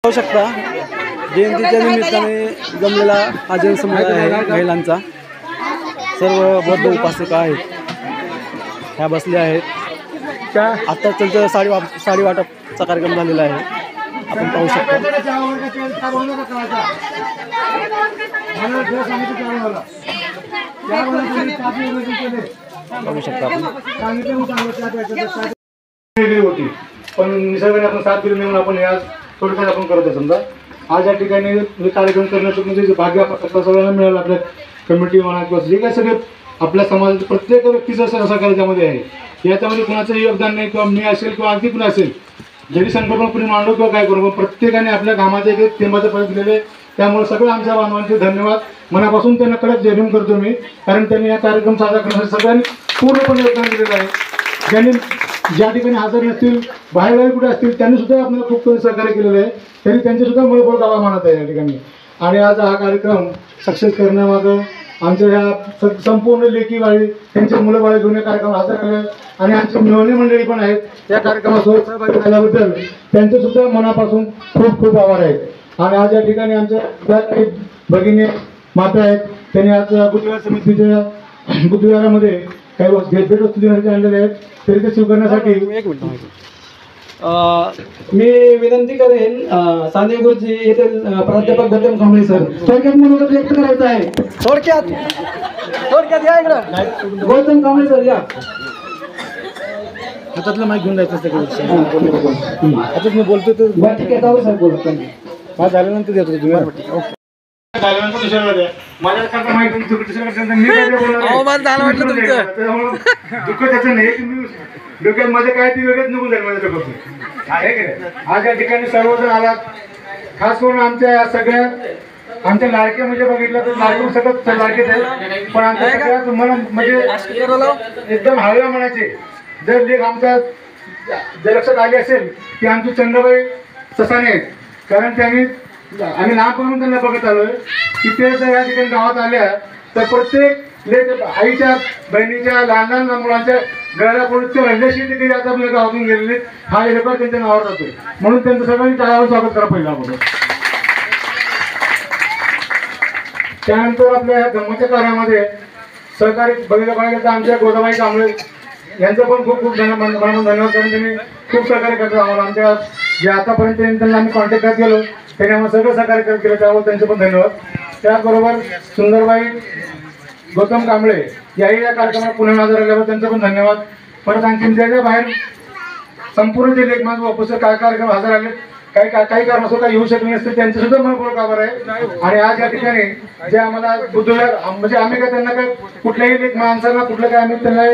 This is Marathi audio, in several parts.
पाहू शकता जयंतीच्या निमित्ताने जमलेला हा जनसमुदाय आहे महिलांचा। सर्व बौद्ध उपासिका आहेत, ह्या बसल्या आहेत। आता त्यांचा साडी वाटपचा कार्यक्रम झालेला आहे, आपण पाहू शकतो। पाहू शकता होती पण निसर्गाने आपण साथ दिली म्हणून आपण आज थोडक्यात आपण करतो। समजा आज या ठिकाणी हे कार्यक्रम करण्याचं म्हणजे भाग्य आपल्या सगळ्यांना मिळालं, आपल्या कमिटी म्हणा किंवा जे काही सगळे आपल्या समाजाचे प्रत्येक व्यक्तीचं सहकार्य त्यामध्ये आहे। याच्यामध्ये कुणाचं योगदान नाही किंवा मी असेल किंवा अगदी कुणी असेल, जरी संकल्पना कुणी मांडलो किंवा काय करू, पण प्रत्येकाने आपल्या कामाचे एक थेंबाचं फरक दिलेले। त्यामुळे सगळं आमच्या बांधवांचे धन्यवाद मनापासून त्यांना कडक जयभीम करतो मी, कारण त्यांनी हा कार्यक्रम साजरा करण्यासाठी सगळ्यांनी पूर्णपणे योगदान दिलेलं आहे। ज्यांनी ज्या ठिकाणी हजर नसतील, बाहेर कुठे असतील, त्यांनी सुद्धा आपल्याला खूप सहकार्य केलेलं आहे, तरी त्यांचे सुद्धा मनपूर्वक आभार मानत आहे या ठिकाणी। आणि आज हा कार्यक्रम सक्सेस करण्यामागं आमच्या ह्या संपूर्ण लेखी बाळी त्यांचे मुलं बाळे घेऊन कार्यक्रम हजर आले आणि आमची मेहणी मंडळी पण आहेत या कार्यक्रमासोबत सहभागी झाल्याबद्दल त्यांचे सुद्धा मनापासून खूप खूप आभार आहेत। आणि आज या ठिकाणी आमच्या ज्या काही भगिनी माता आहेत त्यांनी आज बुद्धविहार समितीच्या बुद्धविहारामध्ये काही भेटवस्तू देण्यासाठी आणलेले आहेत, तरी ते स्वीकारण्यासाठी मी विनंती करेन सांदे गुरुजी येथील प्राध्यापक गौतम कांबळे सर थोडक्यात मनोगत व्यक्त करायचं आहे। थोडक्यात या इकडं गौतम कांबळे सर या। हातातलं माईक घेऊन जायचं असतं, आता मी बोलतो तर ठीक आहे जाऊ सर बोलत हा झाल्यानंतर देतो तुम्ही दुःख त्याचं नाही, डोक्यात माझ्या काय ती वेगळंच निघून जाईल माझ्याकडून। आज या ठिकाणी सर्वजण आलात, खास करून आमच्या सगळ्या आमच्या लाडके म्हणजे बघितलं तर लाडके सगळं लाडकेच आहेत, पण आमच्या सगळ्यात मन म्हणजे एकदम हळव्या मनाचे जर लेख आमच्या जर लक्षात आले असेल की आमची चंद्रबाई ससाने आहेत, कारण त्यांनी आम्ही लहानपणापासून त्यांना बघत आलोय की ते जर या ठिकाणी गावात आल्या तर प्रत्येक लेख आईच्या बहिणीच्या लहान लहान मुलांच्या गळ्याला पडून ते रंजशी देखील आता आपल्या गावातून गेलेले हा रेकॉर्ड त्यांच्या नावावर जातोय, म्हणून त्यांचं सगळ्यांनी टाळ्यावर स्वागत करा पहिला आपण। त्यानंतर आपल्या या धर्माच्या कार्यामध्ये सहकारी बघायला पाहिजे तर आमच्या गोदाबाई कांबळे यांचं पण खूप खूप धन्यवाद, कारण त्यांनी खूप सहकार्य करतात आम्हाला। आमच्या जे आतापर्यंत त्यांना आम्ही कॉन्टॅक्ट केलो त्यांनी आम्हाला सगळं सहकार्य केलं, त्यामुळे त्यांचे पण धन्यवाद। त्याचबरोबर सुंदरबाई गौतम कांबळे याही या कार्यक्रमात पुणे हजर आल्यावर त्यांचं पण धन्यवाद। परत आणखी ज्या बाहेर संपूर्ण जे लेख माझं वापस काय कार्यक्रम हजर आले, काही कारणास्तव काही येऊ शकले नसते, त्यांचे सुद्धा मनपूर्वक आभार आहे। आणि आज या ठिकाणी जे आम्हाला बुद्धविहार म्हणजे आम्ही काय त्यांना काय कुठल्याही लेख माणसांना कुठलं काय आम्ही त्यांना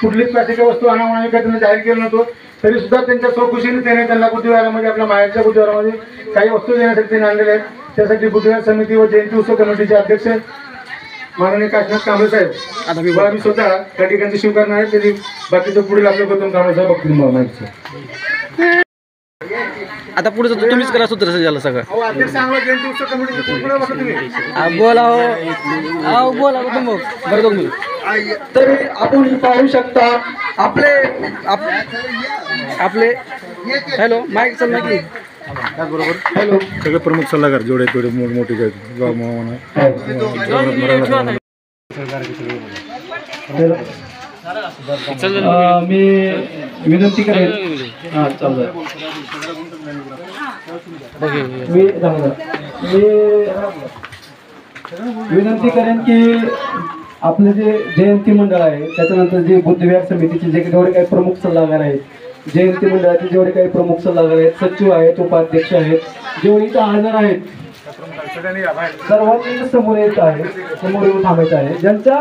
कुठलीच प्लास्टिकची वस्तू आणा म्हणून काय त्यांना जाहीर केलं नव्हतं, तरी सुद्धा त्यांच्या स्वखुशीने त्यांना बुद्धविहारामध्ये आपल्या माहेरच्या बुद्धविहारामध्ये काही वस्तू देण्यासाठी त्यांनी आणलेले आहेत। त्यासाठी बुद्धविहार समिती व जयंती उत्सव कमिटीचे अध्यक्ष माननीय काशीनाथ कांबळे साहेब आम्ही स्वतः त्या ठिकाणी स्वीकारणार आहे, तरी बाकीचं पुढील आपले गौतम कांबळे साहेब बघतील माहिती। आता पुढे तुम्हीच करा सूत्र झालं सगळं जयंती उत्सव कमिटी बोला हो बोला बरं। तर आपण पाहू शकता आपले हॅलो माईक चल माहिती बरोबर हॅलो सगळे प्रमुख सल्लागार जेवढे तेवढे मोठे मी विनंती करेन मी विनंती करेन की आपले जे जयंती मंडळ आहे त्याच्यानंतर जे बुद्धविहार समितीचे जे जेवढे काही प्रमुख सल्लागार आहेत, जयंती मंडळाचे जेवढे काही प्रमुख सल्लागार आहेत, सचिव आहेत, उपाध्यक्ष आहेत, जेवढे इथं हजर आहेत सर्वांनी समोर येत आहे, समोर येऊन थांबायचं आहे। ज्यांच्या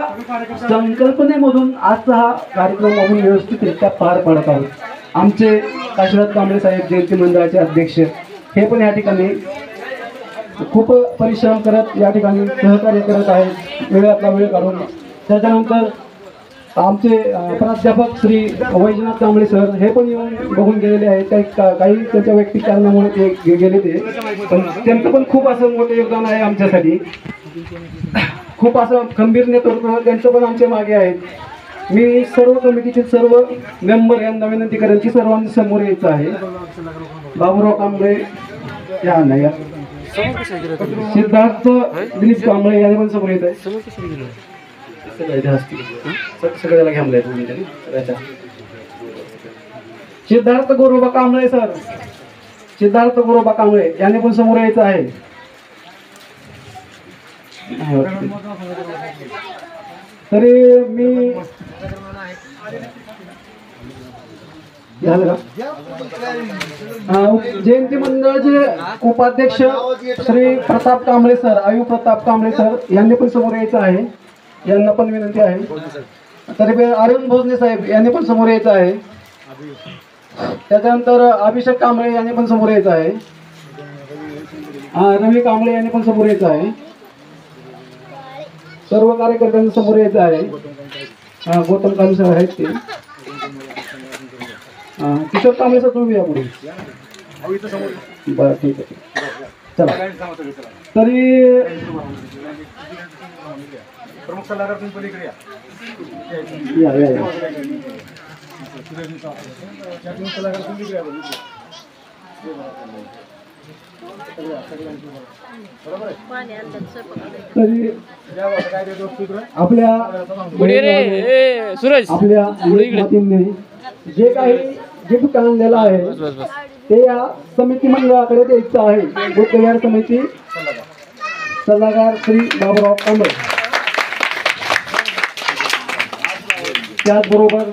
संकल्पनेमधून आजचा हा कार्यक्रम आपण व्यवस्थितरित्या पार पाडत आहोत। आमचे काशीनाथ कांबळे साहेब जयंती मंडळाचे अध्यक्ष हे पण या ठिकाणी खूप परिश्रम करत या ठिकाणी सहकार्य करत आहेत वेळातला वेळ काढून। त्याच्यानंतर आमचे प्राध्यापक श्री वैजनाथ कांबळे सर हे पण येऊन बघून गेलेले आहेत, काही त्यांच्या वैयक्तिक कारणामुळे ते गेले ते, पण त्यांचं पण खूप असं मोठं योगदान आहे आमच्यासाठी, खूप असं खंबीर नेतृत्व त्यांचं पण आमच्या मागे आहेत। मी सर्व कमिटीतील सर्व मेंबर यांना विनंती करेन की सर्वांनी समोर यायचं आहे। बाबूराव कांबळे या ना या सिद्धार्थ दिलीप कांबळे याने पण समोर येत आहे सगळ्याला घ्यामलाय सिद्धार्थ गोरोबा कांबळे सर सिद्धार्थ गोरोबा कांबळे याने पण समोर यायचं आहे तरी मी झालं का जयंती मंडळाचे उपाध्यक्ष श्री प्रताप कांबळे सर आयु प्रताप कांबळे सर यांनी पण समोर यायचं आहे यांना पण विनंती आहे तरी अरुण भोसले साहेब यांनी पण समोर यायचं आहे त्याच्यानंतर अभिषेक कांबळे यांनी पण समोर यायचं आहे रवी कांबळे यांनी पण समोर यायचं आहे सर्व कार्यकर्त्यांना समोर यायचं आहे गौतम कांबळे सर आहेत ते किशोर कांबळे सर तुम्ही या पुढे बरं ठीक आहे चला तरी प्रमुख सल्लागार तुम्ही पलीकडे या या या तरी आपल्या आपल्या मातीने जे काही गिफ्ट आणलेलं आहे ते या समिती मंडळाकडे द्यायचं आहे बुद्धविहार समिती सल्लागार श्री बाबूराव कांबळे त्याचबरोबर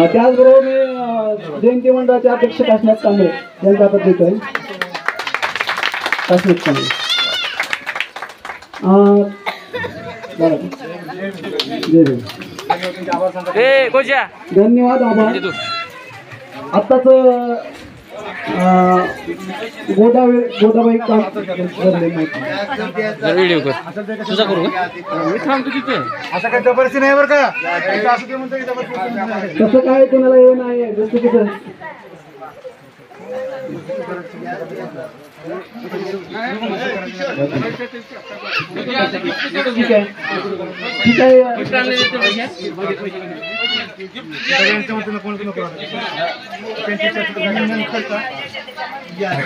त्याचबरोबर मी जयंती मंडळाचे अध्यक्ष काशीनाथ कांबळे यांचा हातात देत आहे काशीनाथ कांबळे धन्यवाद आभार आत्ताच गोदाबाई काम व्हिडिओ कर तुझा करू का मी थांबतो तिथे असं काही जबरदस्ती नाही बरं का असं ते म्हणतो की जबरदस्ती नाही. तसं काय कोणाला हे नाही जसं की ठीक आहे ठीक आहे सगळ्यांच्या वतीनं कोण नको हां ठीक आहे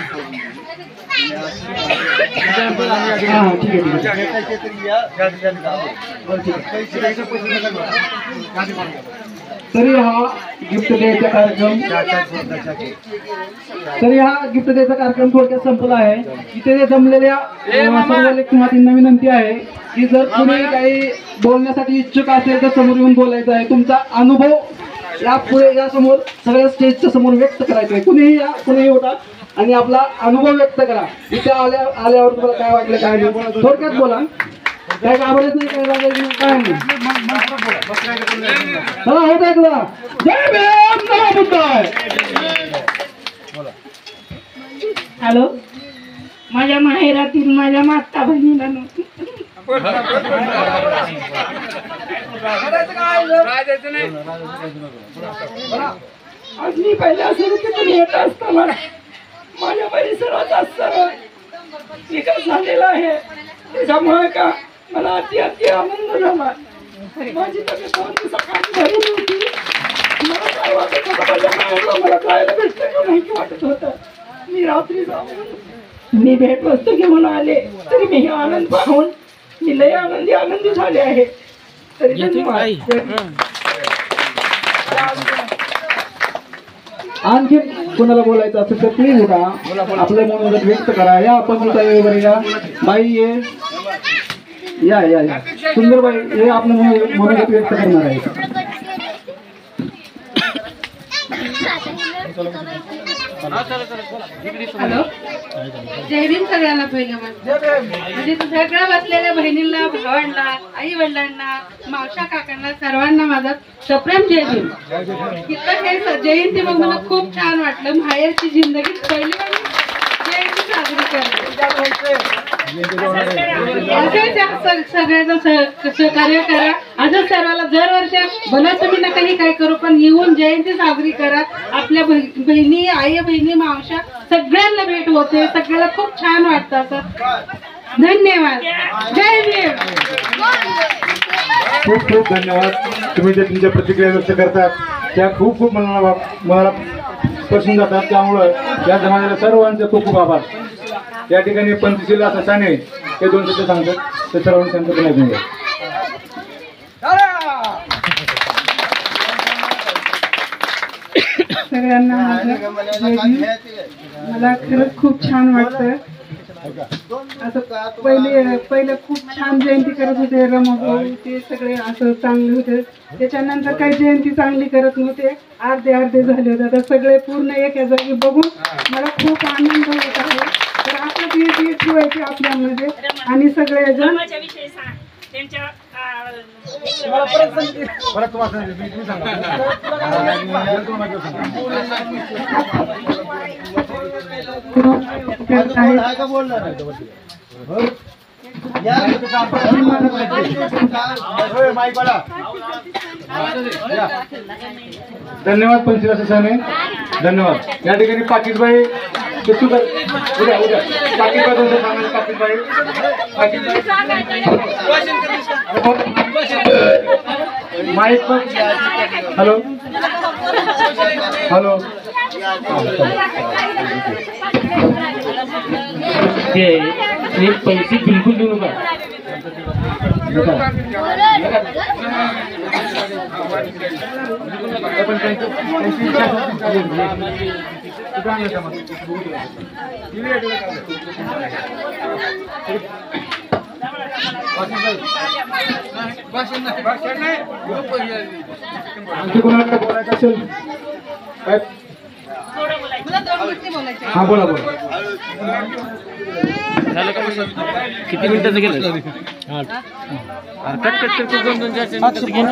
तरी हा गिफ्ट द्यायचा कार्यक्रम थोडक्यात संपला आहे इथे जमलेल्या सर्व लेखमातींना विनंती आहे की जर कुणी काही बोलण्यासाठी इच्छुक असेल तर समोर येऊन बोलायचं आहे तुमचा अनुभव यापुढे या समोर सगळ्या स्टेजच्या समोर व्यक्त करायचा आहे कुणीही होता आणि आपला अनुभव व्यक्त करा इथे आल्यावर तुम्हाला काय वाटलं काय नाही थोडक्यात बोला काय घाबरत नाही काय लागायचं काय नाही चला होत ऐकला जय भीम नमो बुद्धाय हॅलो माझ्या माहेरातील माझ्या माता बहिणीला नव्हती आज मी पहिल्या सुरुवातीतून येत असताना माझ्या परिसरात असताना विकास झालेला आहे त्याच्यामुळे का मला अति आनंद झाला माझी तब्येत सकाळी झालेली होती मला काय वाटत होतं माझ्या माहेरला मला जायला भेटलं का माहिती वाटत होतं मी रात्री जाऊन मी भेटवस्तू घेऊन आले तरी मी हे आनंद पाहून मी लय आनंदी झाले आहे तरी धन्यवाद आणखी कोणाला बोलायचं असेल तर प्लीज उठा आपलं मनोगत व्यक्त करा या आपण वगैरे या बाई ये या या या सुंदरबाई हे आपलं मनोगत व्यक्त करणार आहे हॅलो जय भीम सगळ्यांना पहिलं म्हणजे सगळ्या बसलेल्या बहिणींना भावांना आई वडिलांना मावशा काकांना सर्वांना माझा सप्रेम जय भीम इतकं हे जयंती मग मला खूप छान वाटलं माहेरची जिंदगी पहिली जयंती साजरी करते सगळ्यांना सहकार्य करा असं सर्वांना दर वर्ष भला तुम्ही ना काही काय करू पण येऊन जयंती साजरी करा आपल्या बहिणी आई बहिणी मावशा सगळ्यांना भेट होते सगळ्याला खूप छान वाटतं असं धन्यवाद. जय भीम. खूप खूप धन्यवाद. तुम्ही जे तुमच्या प्रतिक्रिया व्यक्त करतात त्या खूप खूप मला स्पर्शून जातात. त्यामुळं या जमान्याला सर्वांचे खूप खूप आभार. या ठिकाणी पंचशील असं साने हे 2 शब्द सांगतात ते सर्वांनी सांगतात नाही. सगळ्यांना माझं जय भीम. मला खरंच खूप छान वाटतं. असं पहिले खूप छान जयंती करत होते रमाभाऊ, ते सगळे असं चांगले होते. त्याच्यानंतर काही जयंती चांगली करत नव्हते, अर्धे झाले होते. आता सगळे पूर्ण एका जागी बघून मला खूप आनंद होत आहे. तर आपलं ते ठेवायचे आपल्यामध्ये आणि सगळेजण धन्यवाद पंचशील असं साने. धन्यवाद. या ठिकाणी पाकिटबाई उद्या पाकिटबाई तुमचं सांगायचं. पाकिटबाई माईक पण. Hello hello. ते पैसे बिलकुल देऊ नका. आणखी कोणाला बोलायचं असेल काय? हा बोला. झालं का? किती मिनिटाचं गेलं? कट 2-2 4 घे.